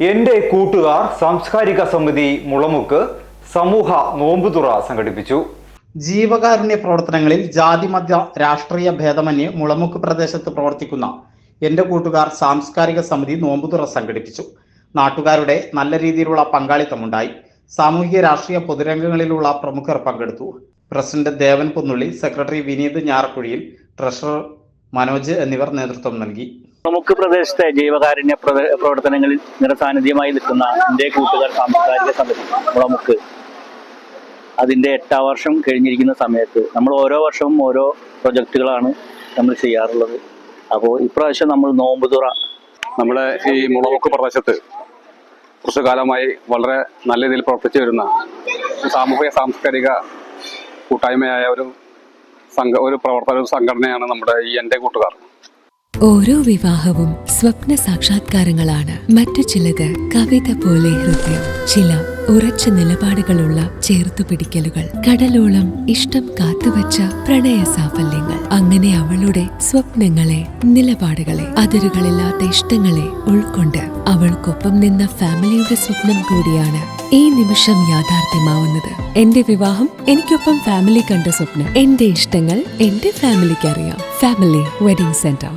എന്റെ കൂട്ടുകാർ സാംസ്കാരിക സമിതി മുളമുക്ക് സമൂഹ നോമ്പുതുറ സംഘടിപ്പിച്ചു. ജീവകാരുണ്യ പ്രവർത്തനങ്ങളിൽ ജാതിമത രാഷ്ട്രീയ ഭേദമന്യേ മുളമുക്ക് പ്രദേശത്ത് പ്രവർത്തിക്കുന്ന എന്റെ കൂട്ടുകാർ സാംസ്കാരിക സമിതി നോമ്പുതുറ സംഘടിപ്പിച്ചു. നാട്ടുകാരുടെ നല്ല രീതിയിലുള്ള പങ്കാളിത്തമുണ്ടായി. സാമൂഹിക രാഷ്ട്രീയ പൊതുരംഗങ്ങളിലുള്ള പ്രമുഖർ പങ്കെടുത്തു. പ്രസിഡന്റ് ദേവൻ കുന്നുള്ളി, സെക്രട്ടറി വിനീത് ഞാറക്കുഴിയിൽ, ട്രഷറർ മനോജ് എന്നിവർ നേതൃത്വം നൽകി. നമുക്ക് പ്രദേശത്തെ ജീവകാരുണ്യ പ്രവർത്തനങ്ങളിൽ നിറസാന്നിധ്യമായി നിൽക്കുന്ന എന്റെ കൂട്ടുകാർ സാംസ്കാരിക സമിതി മുളമുക്ക് അതിന്റെ 8ാം വർഷം കഴിഞ്ഞിരിക്കുന്ന സമയത്ത് നമ്മൾ ഓരോ വർഷവും ഓരോ പ്രൊജക്ടുകളാണ് നമ്മൾ ചെയ്യാറുള്ളത്. അപ്പോൾ ഇപ്രാവശ്യം നമ്മൾ നോമ്പുതുറ നമ്മുടെ ഈ മുളമുക്ക് പ്രദേശത്ത് കുറച്ചു കാലമായി വളരെ നല്ല രീതിയിൽ പ്രവർത്തിച്ചു വരുന്ന സാമൂഹിക സാംസ്കാരിക കൂട്ടായ്മയായ ഒരു പ്രവർത്തന സംഘടനയാണ് നമ്മുടെ ഈ എന്റെ കൂട്ടുകാർ. ഓരോ വിവാഹവും സ്വപ്ന സാക്ഷാത്കാരങ്ങളാണ്. മറ്റു ചിലത് കവിത പോലെ ഹൃദയം, ചില ഉറച്ച നിലപാടുകളുള്ള ചേർത്തുപിടിക്കലുകൾ, കടലോളം ഇഷ്ടം കാത്തുവച്ച പ്രണയ സാഫല്യങ്ങൾ. അങ്ങനെ അവളുടെ സ്വപ്നങ്ങളെ, നിലപാടുകളെ, അതിരുകളില്ലാത്ത ഇഷ്ടങ്ങളെ ഉൾക്കൊണ്ട് അവൾക്കൊപ്പം നിന്ന ഫാമിലിയുടെ സ്വപ്നം കൂടിയാണ് ഈ നിമിഷം യാഥാർത്ഥ്യമാവുന്നത്. എന്റെ വിവാഹം എനിക്കൊപ്പം ഫാമിലി കണ്ട സ്വപ്നം. എന്റെ ഇഷ്ടങ്ങൾ എന്റെ ഫാമിലിക്ക് അറിയാം. Family wedding centre.